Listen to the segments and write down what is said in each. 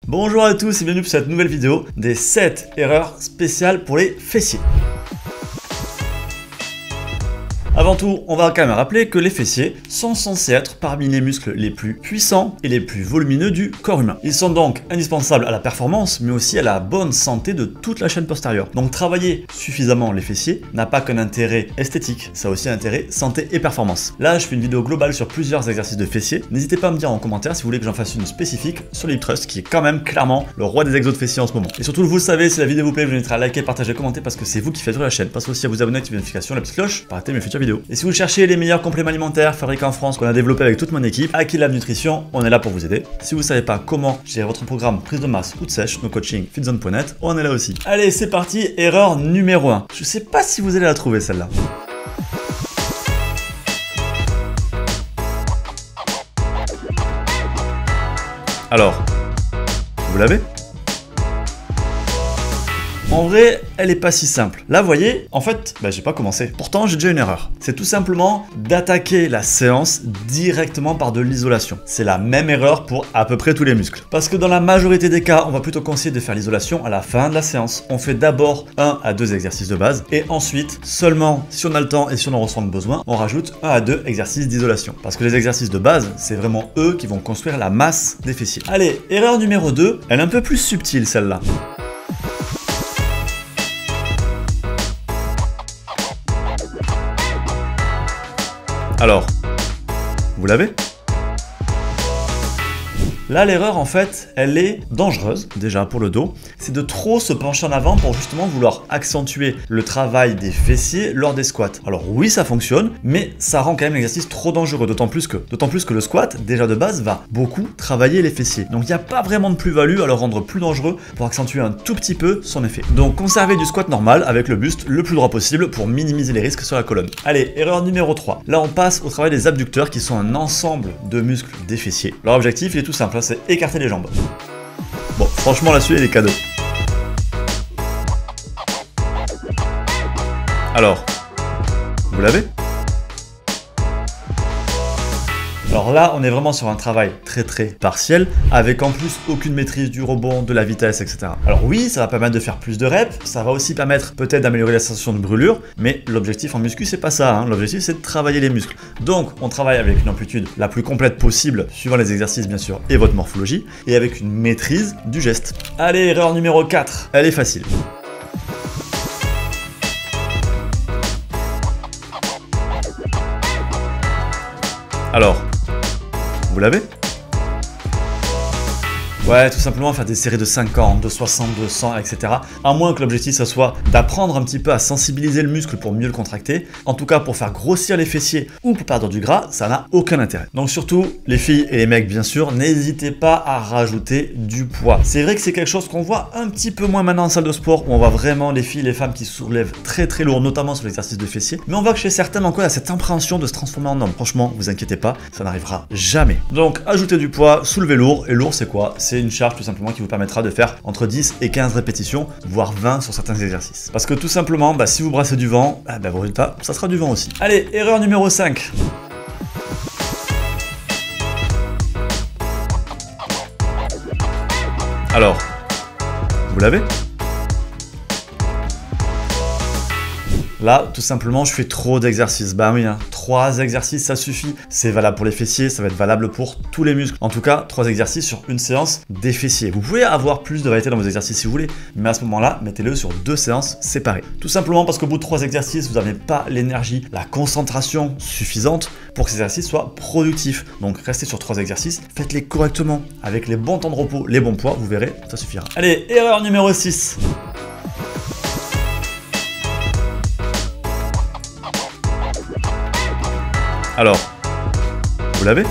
Bonjour à tous et bienvenue pour cette nouvelle vidéo des 7 erreurs spéciales pour les fessiers. Avant tout, on va quand même rappeler que les fessiers sont censés être parmi les muscles les plus puissants et les plus volumineux du corps humain. Ils sont donc indispensables à la performance, mais aussi à la bonne santé de toute la chaîne postérieure. Donc travailler suffisamment les fessiers n'a pas qu'un intérêt esthétique, ça a aussi un intérêt santé et performance. Là, je fais une vidéo globale sur plusieurs exercices de fessiers. N'hésitez pas à me dire en commentaire si vous voulez que j'en fasse une spécifique sur le hip thrust, qui est quand même clairement le roi des exos de fessiers en ce moment. Et surtout, vous le savez, si la vidéo vous plaît, vous n'hésitez pas à liker, partager, commenter, parce que c'est vous qui faites la chaîne. Pensez aussi à vous abonner, activer les notifications, la petite cloche pour rater mes futures vidéos. Et si vous cherchez les meilleurs compléments alimentaires fabriqués en France qu'on a développé avec toute mon équipe, Aki Lab Nutrition, on est là pour vous aider. Si vous savez pas comment gérer votre programme prise de masse ou de sèche, nos coaching fitzone.net, on est là aussi. Allez, c'est parti, erreur numéro 1. Je sais pas si vous allez la trouver celle-là. Alors, vous l'avez ? En vrai, elle est pas si simple. Là, vous voyez, en fait, j'ai pas commencé. Pourtant, j'ai déjà une erreur. C'est tout simplement d'attaquer la séance directement par de l'isolation. C'est la même erreur pour à peu près tous les muscles. Parce que dans la majorité des cas, on va plutôt conseiller de faire l'isolation à la fin de la séance. On fait d'abord 1 à 2 exercices de base et ensuite, seulement si on a le temps et si on en ressent le besoin, on rajoute 1 à 2 exercices d'isolation. Parce que les exercices de base, c'est vraiment eux qui vont construire la masse des fessiers. Allez, erreur numéro 2, elle est un peu plus subtile celle-là. Alors, vous l'avez ? Là, l'erreur, en fait, elle est dangereuse, déjà pour le dos. C'est de trop se pencher en avant pour justement vouloir accentuer le travail des fessiers lors des squats. Alors oui, ça fonctionne, mais ça rend quand même l'exercice trop dangereux, d'autant plus que le squat, déjà de base, va beaucoup travailler les fessiers. Donc il n'y a pas vraiment de plus-value à le rendre plus dangereux pour accentuer un tout petit peu son effet. Donc conservez du squat normal avec le buste le plus droit possible pour minimiser les risques sur la colonne. Allez, erreur numéro 3. Là, on passe au travail des abducteurs qui sont un ensemble de muscles des fessiers. Leur objectif, il est tout simple. C'est écarter les jambes. Bon, franchement, là-dessus, il est cadeau. Alors, vous l'avez ? Alors là, on est vraiment sur un travail très partiel, avec en plus aucune maîtrise du rebond, de la vitesse, etc. Alors oui, ça va permettre de faire plus de reps, ça va aussi permettre peut-être d'améliorer la sensation de brûlure, mais l'objectif en muscu, c'est pas ça, hein. L'objectif, c'est de travailler les muscles. Donc, on travaille avec une amplitude la plus complète possible, suivant les exercices, bien sûr, et votre morphologie, et avec une maîtrise du geste. Allez, erreur numéro 4, elle est facile. Alors, vous l'avez ? Ouais, tout simplement faire des séries de 50, de 60, de 100, etc. À moins que l'objectif ça soit d'apprendre un petit peu à sensibiliser le muscle pour mieux le contracter. En tout cas, pour faire grossir les fessiers ou pour perdre du gras, ça n'a aucun intérêt. Donc surtout, les filles et les mecs bien sûr, n'hésitez pas à rajouter du poids. C'est vrai que c'est quelque chose qu'on voit un petit peu moins maintenant en salle de sport, où on voit vraiment les filles et les femmes qui soulèvent très lourd, notamment sur l'exercice de fessiers. Mais on voit que chez certaines encore, il y a cette appréhension de se transformer en homme. Franchement, vous inquiétez pas, ça n'arrivera jamais. Donc ajoutez du poids, soulevez lourd, et lourd c'est quoi ? C'est une charge tout simplement qui vous permettra de faire entre 10 et 15 répétitions, voire 20 sur certains exercices. Parce que tout simplement, si vous brassez du vent, vos résultats, ça sera du vent aussi. Allez, erreur numéro 5. Alors, vous l'avez ? Là, tout simplement, je fais trop d'exercices. Oui, 3 exercices, ça suffit. C'est valable pour les fessiers, ça va être valable pour tous les muscles. En tout cas, 3 exercices sur une séance des fessiers. Vous pouvez avoir plus de variété dans vos exercices si vous voulez, mais à ce moment-là, mettez-le sur 2 séances séparées. Tout simplement parce qu'au bout de 3 exercices, vous n'avez pas l'énergie, la concentration suffisante pour que ces exercices soient productifs. Donc, restez sur 3 exercices, faites-les correctement, avec les bons temps de repos, les bons poids, vous verrez, ça suffira. Allez, erreur numéro 6. Alors, vous l'avez ?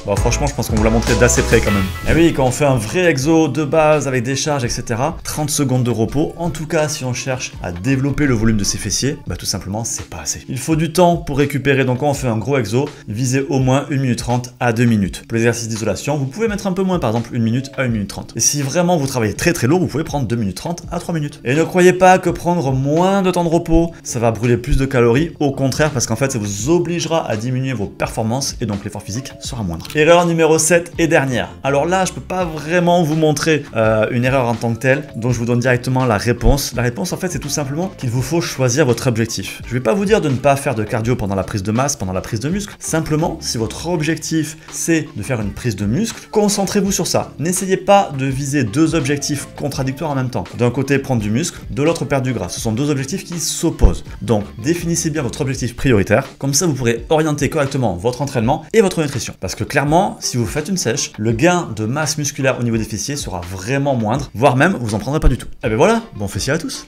Bon, franchement, je pense qu'on vous l'a montré d'assez près quand même. Et oui, quand on fait un vrai exo de base avec des charges, etc., 30 secondes de repos, en tout cas, si on cherche à développer le volume de ses fessiers, tout simplement, c'est pas assez. Il faut du temps pour récupérer, donc quand on fait un gros exo, visez au moins 1 minute 30 à 2 minutes. Pour l'exercice d'isolation, vous pouvez mettre un peu moins, par exemple 1 minute à 1 minute 30. Et si vraiment vous travaillez très lourd, vous pouvez prendre 2 minutes 30 à 3 minutes. Et ne croyez pas que prendre moins de temps de repos, ça va brûler plus de calories, au contraire, parce qu'en fait, ça vous obligera à diminuer vos performances et donc l'effort physique sera moindre. Erreur numéro 7 et dernière. Alors là, je peux pas vraiment vous montrer une erreur en tant que telle, donc je vous donne directement la réponse. La réponse en fait c'est tout simplement qu'il vous faut choisir votre objectif. Je vais pas vous dire de ne pas faire de cardio pendant la prise de masse, pendant la prise de muscle. Simplement, si votre objectif c'est de faire une prise de muscle, concentrez-vous sur ça. N'essayez pas de viser deux objectifs contradictoires en même temps. D'un côté prendre du muscle, de l'autre perdre du gras. Ce sont deux objectifs qui s'opposent. Donc définissez bien votre objectif prioritaire, comme ça vous pourrez orienter correctement votre entraînement et votre nutrition. Parce que clairement, si vous faites une sèche, le gain de masse musculaire au niveau des fessiers sera vraiment moindre, voire même vous en prendrez pas du tout. Et ben voilà, bon fessier à tous.